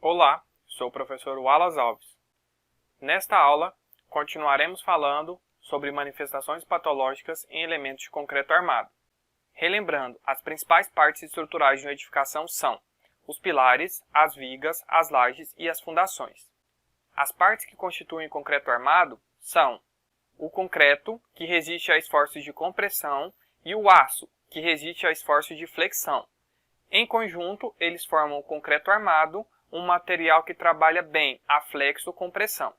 Olá, sou o professor Wallace Alves. Nesta aula, continuaremos falando sobre manifestações patológicas em elementos de concreto armado. Relembrando, as principais partes estruturais de uma edificação são os pilares, as vigas, as lajes e as fundações. As partes que constituem o concreto armado são o concreto, que resiste a esforços de compressão, e o aço, que resiste a esforços de flexão. Em conjunto, eles formam o concreto armado, um material que trabalha bem a flexo-compressão.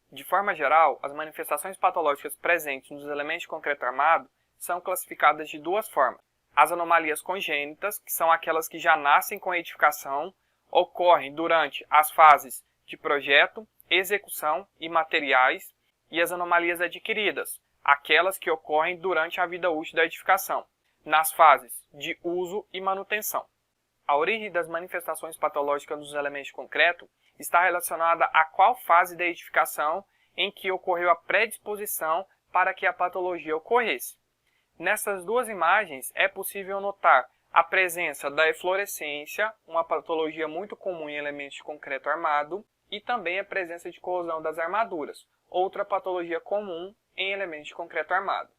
De forma geral, as manifestações patológicas presentes nos elementos de concreto armado são classificadas de duas formas. As anomalias congênitas, que são aquelas que já nascem com a edificação, ocorrem durante as fases de projeto, execução e materiais, e as anomalias adquiridas, aquelas que ocorrem durante a vida útil da edificação, nas fases de uso e manutenção. A origem das manifestações patológicas nos elementos de concreto está relacionada a qual fase da edificação em que ocorreu a predisposição para que a patologia ocorresse. Nessas duas imagens é possível notar a presença da eflorescência, uma patologia muito comum em elementos de concreto armado, e também a presença de corrosão das armaduras, outra patologia comum em elementos de concreto armado.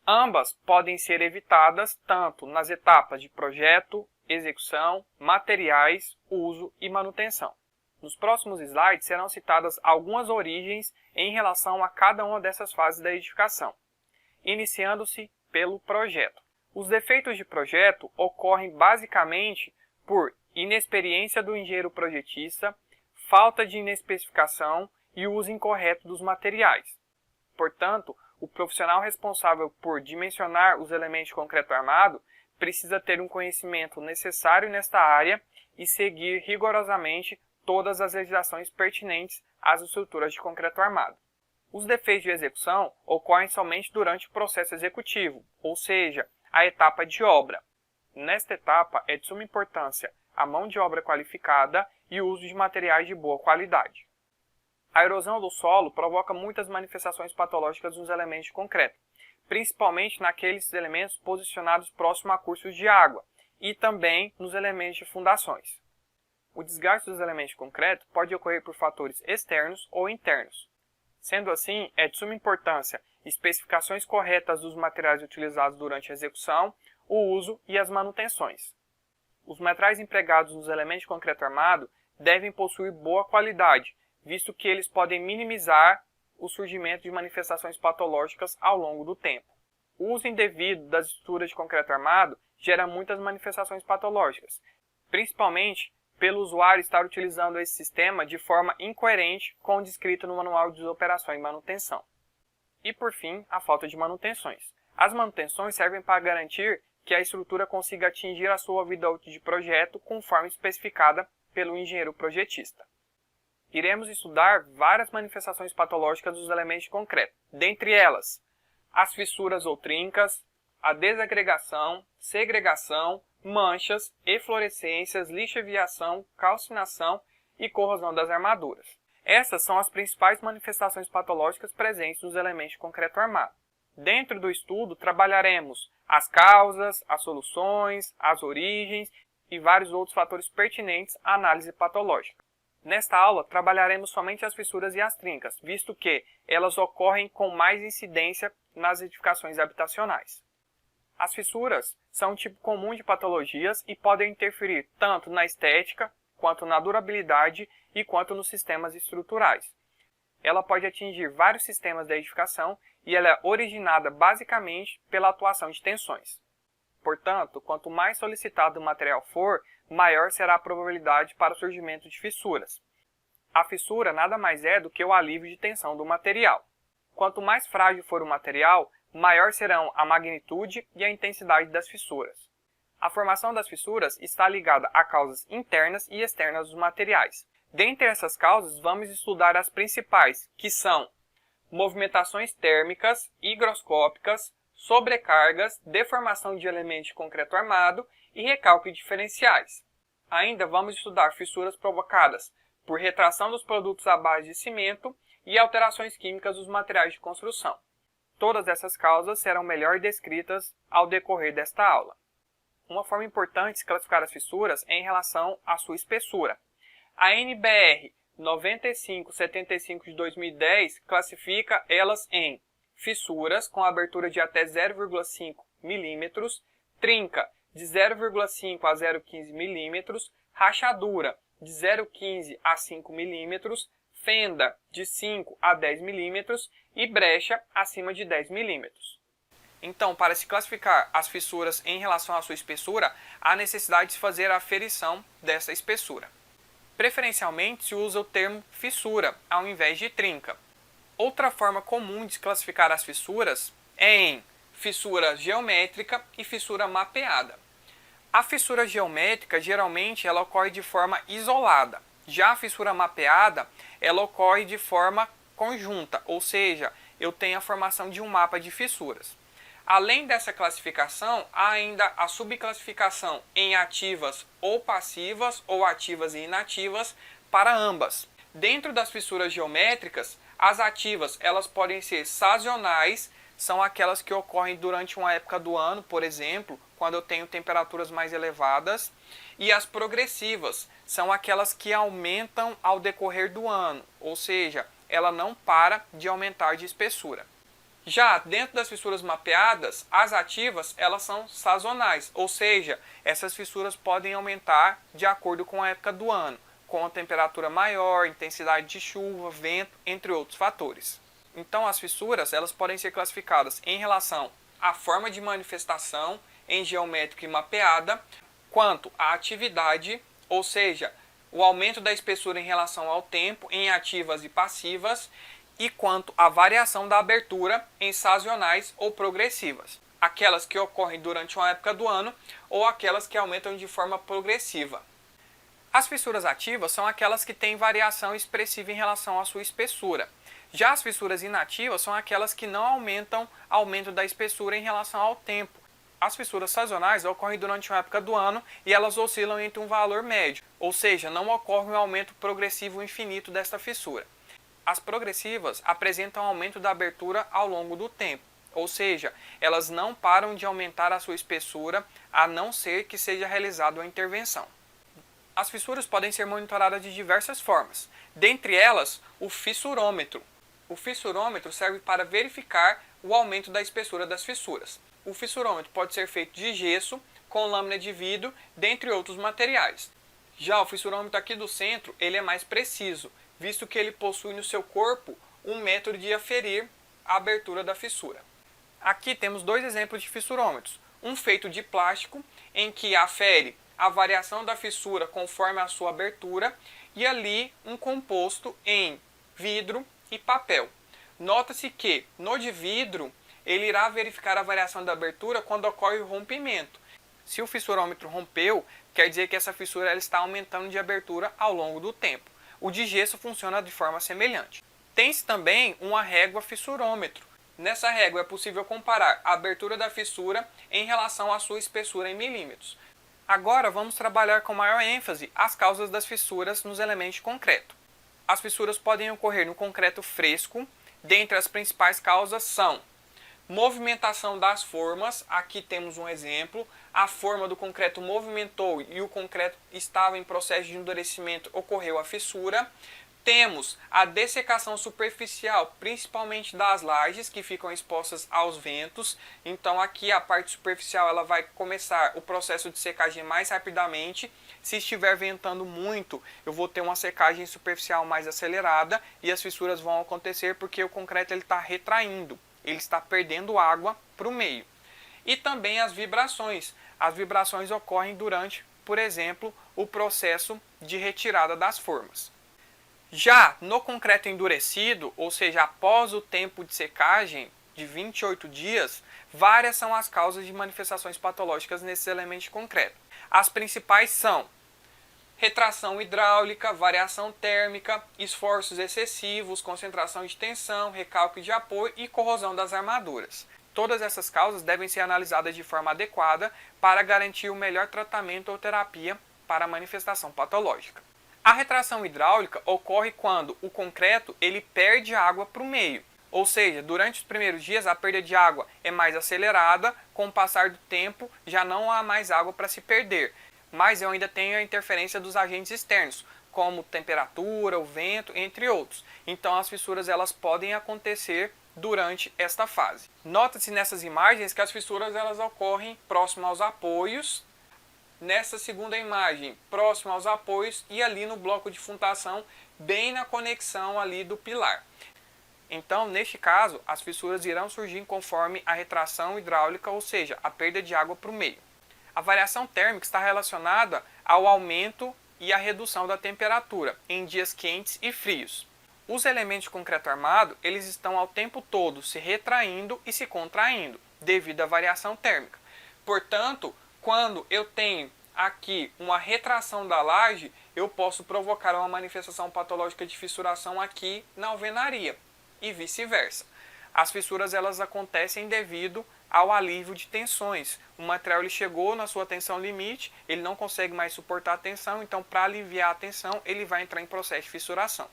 Ambas podem ser evitadas tanto nas etapas de projeto, execução, materiais, uso e manutenção. Nos próximos slides serão citadas algumas origens em relação a cada uma dessas fases da edificação, iniciando-se pelo projeto. Os defeitos de projeto ocorrem basicamente por inexperiência do engenheiro projetista, falta de inespecificação e uso incorreto dos materiais. Portanto, o profissional responsável por dimensionar os elementos de concreto armado precisa ter um conhecimento necessário nesta área e seguir rigorosamente todas as legislações pertinentes às estruturas de concreto armado. Os defeitos de execução ocorrem somente durante o processo executivo, ou seja, a etapa de obra. Nesta etapa é de suma importância a mão de obra qualificada e o uso de materiais de boa qualidade. A erosão do solo provoca muitas manifestações patológicas nos elementos de concreto, principalmente naqueles elementos posicionados próximo a cursos de água e também nos elementos de fundações. O desgaste dos elementos de concreto pode ocorrer por fatores externos ou internos. Sendo assim, é de suma importância especificações corretas dos materiais utilizados durante a execução, o uso e as manutenções. Os materiais empregados nos elementos de concreto armado devem possuir boa qualidade, visto que eles podem minimizar o surgimento de manifestações patológicas ao longo do tempo. O uso indevido das estruturas de concreto armado gera muitas manifestações patológicas, principalmente pelo usuário estar utilizando esse sistema de forma incoerente com o descrito no Manual de Operação e Manutenção. E por fim, a falta de manutenções. As manutenções servem para garantir que a estrutura consiga atingir a sua vida útil de projeto conforme especificada pelo engenheiro projetista. Iremos estudar várias manifestações patológicas dos elementos de concreto, dentre elas as fissuras ou trincas, a desagregação, segregação, manchas, eflorescências, lixiviação, calcinação e corrosão das armaduras. Essas são as principais manifestações patológicas presentes nos elementos de concreto armado. Dentro do estudo, trabalharemos as causas, as soluções, as origens e vários outros fatores pertinentes à análise patológica. Nesta aula, trabalharemos somente as fissuras e as trincas, visto que elas ocorrem com mais incidência nas edificações habitacionais. As fissuras são um tipo comum de patologias e podem interferir tanto na estética, quanto na durabilidade e quanto nos sistemas estruturais. Ela pode atingir vários sistemas da edificação e ela é originada basicamente pela atuação de tensões. Portanto, quanto mais solicitado o material for, maior será a probabilidade para o surgimento de fissuras. A fissura nada mais é do que o alívio de tensão do material. Quanto mais frágil for o material, maior serão a magnitude e a intensidade das fissuras. A formação das fissuras está ligada a causas internas e externas dos materiais. Dentre essas causas, vamos estudar as principais, que são movimentações térmicas, higroscópicas, sobrecargas, deformação de elementos de concreto armado e recalque diferenciais. Ainda vamos estudar fissuras provocadas por retração dos produtos à base de cimento e alterações químicas dos materiais de construção. Todas essas causas serão melhor descritas ao decorrer desta aula. Uma forma importante de se classificar as fissuras é em relação à sua espessura. A NBR 9575 de 2010 classifica elas em fissuras com abertura de até 0,5 mm, trinca de 0,5 a 0,15 mm, rachadura de 0,15 a 5 mm, fenda de 5 a 10 mm e brecha acima de 10 mm. Então, para se classificar as fissuras em relação à sua espessura, há necessidade de se fazer a aferição dessa espessura. Preferencialmente se usa o termo fissura ao invés de trinca. Outra forma comum de se classificar as fissuras é em fissura geométrica e fissura mapeada. A fissura geométrica geralmente ela ocorre de forma isolada. Já a fissura mapeada ela ocorre de forma conjunta, ou seja, eu tenho a formação de um mapa de fissuras. Além dessa classificação, há ainda a subclassificação em ativas ou passivas ou ativas e inativas para ambas. Dentro das fissuras geométricas, as ativas elas podem ser sazonais, são aquelas que ocorrem durante uma época do ano, por exemplo, quando eu tenho temperaturas mais elevadas, e as progressivas são aquelas que aumentam ao decorrer do ano, ou seja, ela não para de aumentar de espessura. Já dentro das fissuras mapeadas, as ativas elas são sazonais, ou seja, essas fissuras podem aumentar de acordo com a época do ano, com a temperatura maior, intensidade de chuva, vento, entre outros fatores. Então as fissuras elas podem ser classificadas em relação à forma de manifestação em geométrica e mapeada, quanto à atividade, ou seja, o aumento da espessura em relação ao tempo em ativas e passivas, e quanto à variação da abertura em sazonais ou progressivas, aquelas que ocorrem durante uma época do ano ou aquelas que aumentam de forma progressiva. As fissuras ativas são aquelas que têm variação expressiva em relação à sua espessura. Já as fissuras inativas são aquelas que não aumentam aumento da espessura em relação ao tempo. As fissuras sazonais ocorrem durante uma época do ano e elas oscilam entre um valor médio, ou seja, não ocorre um aumento progressivo infinito desta fissura. As progressivas apresentam aumento da abertura ao longo do tempo, ou seja, elas não param de aumentar a sua espessura a não ser que seja realizada uma intervenção. As fissuras podem ser monitoradas de diversas formas, dentre elas o fissurômetro. O fissurômetro serve para verificar o aumento da espessura das fissuras. O fissurômetro pode ser feito de gesso, com lâmina de vidro, dentre outros materiais. Já o fissurômetro aqui do centro ele é mais preciso, visto que ele possui no seu corpo um método de aferir a abertura da fissura. Aqui temos dois exemplos de fissurômetros. Um feito de plástico, em que afere a variação da fissura conforme a sua abertura, e ali um composto em vidro e papel. Nota-se que no de vidro ele irá verificar a variação da abertura quando ocorre o rompimento. Se o fissurômetro rompeu, quer dizer que essa fissura ela está aumentando de abertura ao longo do tempo. O de gesso funciona de forma semelhante. Tem-se também uma régua fissurômetro. Nessa régua é possível comparar a abertura da fissura em relação à sua espessura em milímetros. Agora vamos trabalhar com maior ênfase as causas das fissuras nos elementos de concreto. As fissuras podem ocorrer no concreto fresco. Dentre as principais causas são movimentação das formas, aqui temos um exemplo, a forma do concreto movimentou e o concreto estava em processo de endurecimento, ocorreu a fissura. Temos a dessecação superficial, principalmente das lajes que ficam expostas aos ventos. Então aqui a parte superficial ela vai começar o processo de secagem mais rapidamente. Se estiver ventando muito, eu vou ter uma secagem superficial mais acelerada e as fissuras vão acontecer porque o concreto está retraindo, ele está perdendo água para o meio. E também as vibrações. As vibrações ocorrem durante, por exemplo, o processo de retirada das formas. Já no concreto endurecido, ou seja, após o tempo de secagem de 28 dias, várias são as causas de manifestações patológicas nesses elementos de concreto. As principais são retração hidráulica, variação térmica, esforços excessivos, concentração de tensão, recalque de apoio e corrosão das armaduras. Todas essas causas devem ser analisadas de forma adequada para garantir o melhor tratamento ou terapia para a manifestação patológica. A retração hidráulica ocorre quando o concreto ele perde água para o meio. Ou seja, durante os primeiros dias a perda de água é mais acelerada, com o passar do tempo já não há mais água para se perder. Mas eu ainda tenho a interferência dos agentes externos, como temperatura, o vento, entre outros. Então as fissuras elas podem acontecer durante esta fase. Nota-se nessas imagens que as fissuras elas ocorrem próximo aos apoios. Nessa segunda imagem, próximo aos apoios e ali no bloco de fundação, bem na conexão ali do pilar. Então, neste caso, as fissuras irão surgir conforme a retração hidráulica, ou seja, a perda de água para o meio. A variação térmica está relacionada ao aumento e à redução da temperatura em dias quentes e frios. Os elementos de concreto armado, eles estão ao tempo todo se retraindo e se contraindo, devido à variação térmica. Portanto, quando eu tenho aqui uma retração da laje, eu posso provocar uma manifestação patológica de fissuração aqui na alvenaria e vice-versa. As fissuras elas acontecem devido ao alívio de tensões. O material ele chegou na sua tensão limite, ele não consegue mais suportar a tensão, então para aliviar a tensão ele vai entrar em processo de fissuração.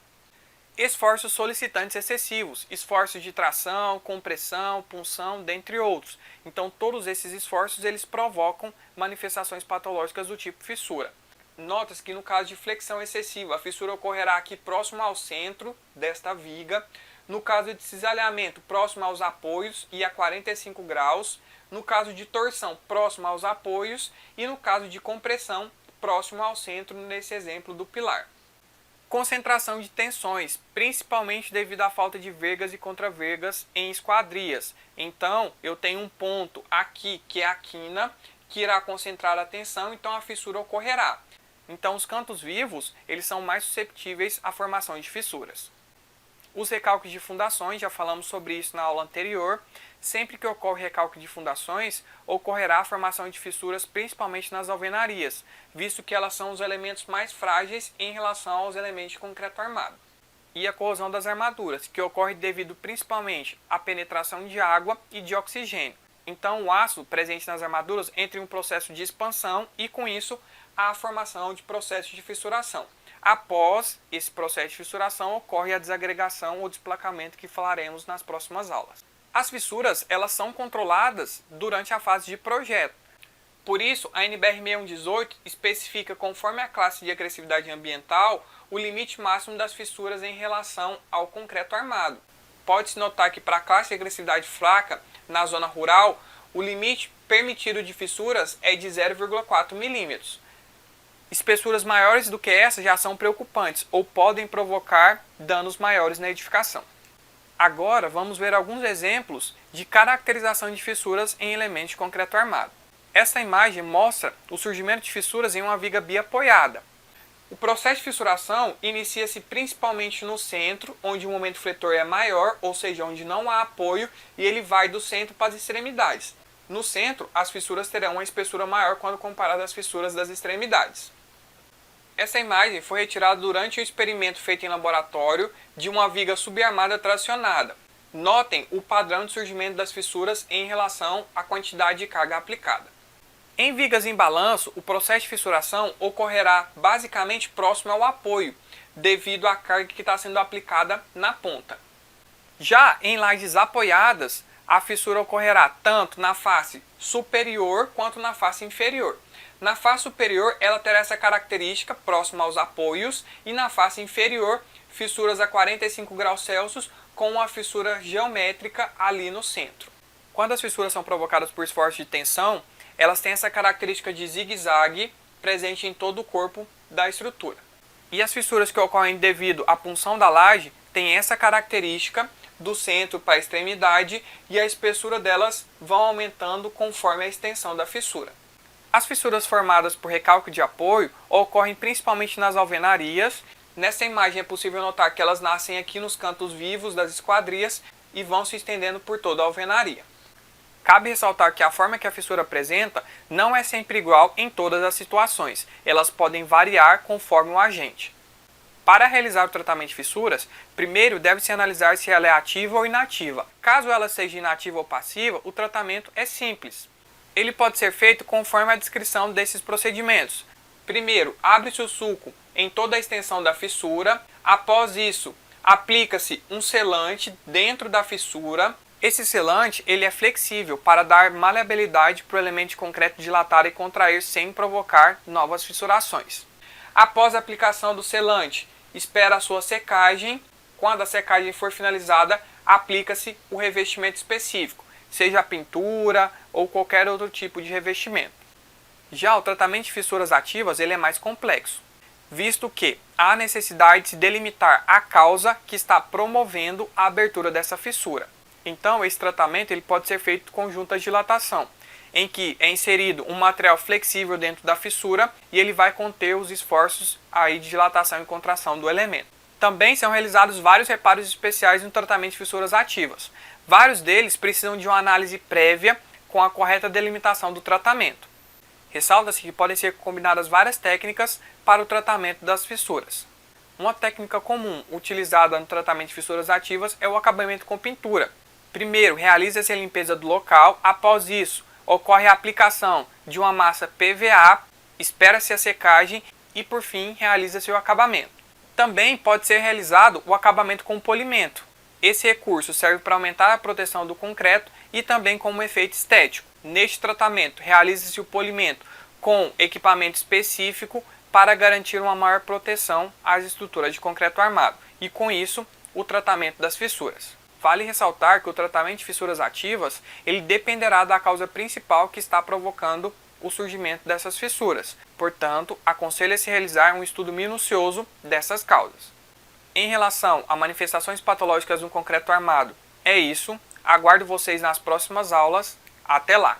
Esforços solicitantes excessivos, esforços de tração, compressão, punção, dentre outros. Então todos esses esforços eles provocam manifestações patológicas do tipo fissura. Nota-se que no caso de flexão excessiva, a fissura ocorrerá aqui próximo ao centro desta viga. No caso de cisalhamento, próximo aos apoios e a 45 graus. No caso de torção, próximo aos apoios. E no caso de compressão, próximo ao centro, nesse exemplo do pilar. Concentração de tensões, principalmente devido à falta de vergas e contravergas em esquadrias. Então, eu tenho um ponto aqui, que é a quina, que irá concentrar a tensão, então a fissura ocorrerá. Então, os cantos vivos, eles são mais susceptíveis à formação de fissuras. Os recalques de fundações, já falamos sobre isso na aula anterior. Sempre que ocorre recalque de fundações, ocorrerá a formação de fissuras principalmente nas alvenarias, visto que elas são os elementos mais frágeis em relação aos elementos de concreto armado. E a corrosão das armaduras, que ocorre devido principalmente à penetração de água e de oxigênio. Então o aço presente nas armaduras entra em um processo de expansão e com isso a formação de processos de fissuração. Após esse processo de fissuração ocorre a desagregação ou desplacamento que falaremos nas próximas aulas. As fissuras elas são controladas durante a fase de projeto. Por isso, a NBR 6118 especifica, conforme a classe de agressividade ambiental, o limite máximo das fissuras em relação ao concreto armado. Pode-se notar que para a classe de agressividade fraca, na zona rural, o limite permitido de fissuras é de 0,4 milímetros. Espessuras maiores do que essa já são preocupantes ou podem provocar danos maiores na edificação. Agora vamos ver alguns exemplos de caracterização de fissuras em elementos de concreto armado. Esta imagem mostra o surgimento de fissuras em uma viga biapoiada. O processo de fissuração inicia-se principalmente no centro, onde o momento fletor é maior, ou seja, onde não há apoio, e ele vai do centro para as extremidades. No centro, as fissuras terão uma espessura maior quando comparada às fissuras das extremidades. Essa imagem foi retirada durante um experimento feito em laboratório de uma viga subarmada tracionada. Notem o padrão de surgimento das fissuras em relação à quantidade de carga aplicada. Em vigas em balanço, o processo de fissuração ocorrerá basicamente próximo ao apoio, devido à carga que está sendo aplicada na ponta. Já em lajes apoiadas, a fissura ocorrerá tanto na face superior quanto na face inferior. Na face superior, ela terá essa característica próxima aos apoios e na face inferior, fissuras a 45 graus Celsius com uma fissura geométrica ali no centro. Quando as fissuras são provocadas por esforço de tensão, elas têm essa característica de zigue-zague presente em todo o corpo da estrutura. E as fissuras que ocorrem devido à punção da laje têm essa característica do centro para a extremidade e a espessura delas vão aumentando conforme a extensão da fissura. As fissuras formadas por recalque de apoio ocorrem principalmente nas alvenarias. Nessa imagem é possível notar que elas nascem aqui nos cantos vivos das esquadrias e vão se estendendo por toda a alvenaria. Cabe ressaltar que a forma que a fissura apresenta não é sempre igual em todas as situações. Elas podem variar conforme o agente. Para realizar o tratamento de fissuras, primeiro deve-se analisar se ela é ativa ou inativa. Caso ela seja inativa ou passiva, o tratamento é simples. Ele pode ser feito conforme a descrição desses procedimentos. Primeiro, abre-se o sulco em toda a extensão da fissura. Após isso, Aplica-se um selante dentro da fissura. Esse selante ele é flexível para dar maleabilidade para o elemento de concreto dilatar e contrair sem provocar novas fissurações. Após a aplicação do selante, espera a sua secagem. Quando a secagem for finalizada, aplica-se o revestimento específico, seja a pintura ou qualquer outro tipo de revestimento. Já o tratamento de fissuras ativas ele é mais complexo, visto que há necessidade de se delimitar a causa que está promovendo a abertura dessa fissura. Então, esse tratamento ele pode ser feito com juntas de dilatação, em que é inserido um material flexível dentro da fissura e ele vai conter os esforços aí de dilatação e contração do elemento. Também são realizados vários reparos especiais no tratamento de fissuras ativas. Vários deles precisam de uma análise prévia com a correta delimitação do tratamento. Ressalta-se que podem ser combinadas várias técnicas para o tratamento das fissuras. Uma técnica comum utilizada no tratamento de fissuras ativas é o acabamento com pintura. Primeiro, realiza-se a limpeza do local. Após isso, ocorre a aplicação de uma massa PVA, espera-se a secagem e, por fim, realiza-se o acabamento. Também pode ser realizado o acabamento com polimento. Esse recurso serve para aumentar a proteção do concreto e também como efeito estético. Neste tratamento, realiza-se o polimento com equipamento específico para garantir uma maior proteção às estruturas de concreto armado e, com isso, o tratamento das fissuras. Vale ressaltar que o tratamento de fissuras ativas ele dependerá da causa principal que está provocando o surgimento dessas fissuras. Portanto, aconselha-se realizar um estudo minucioso dessas causas. Em relação a manifestações patológicas no concreto armado, é isso. Aguardo vocês nas próximas aulas. Até lá!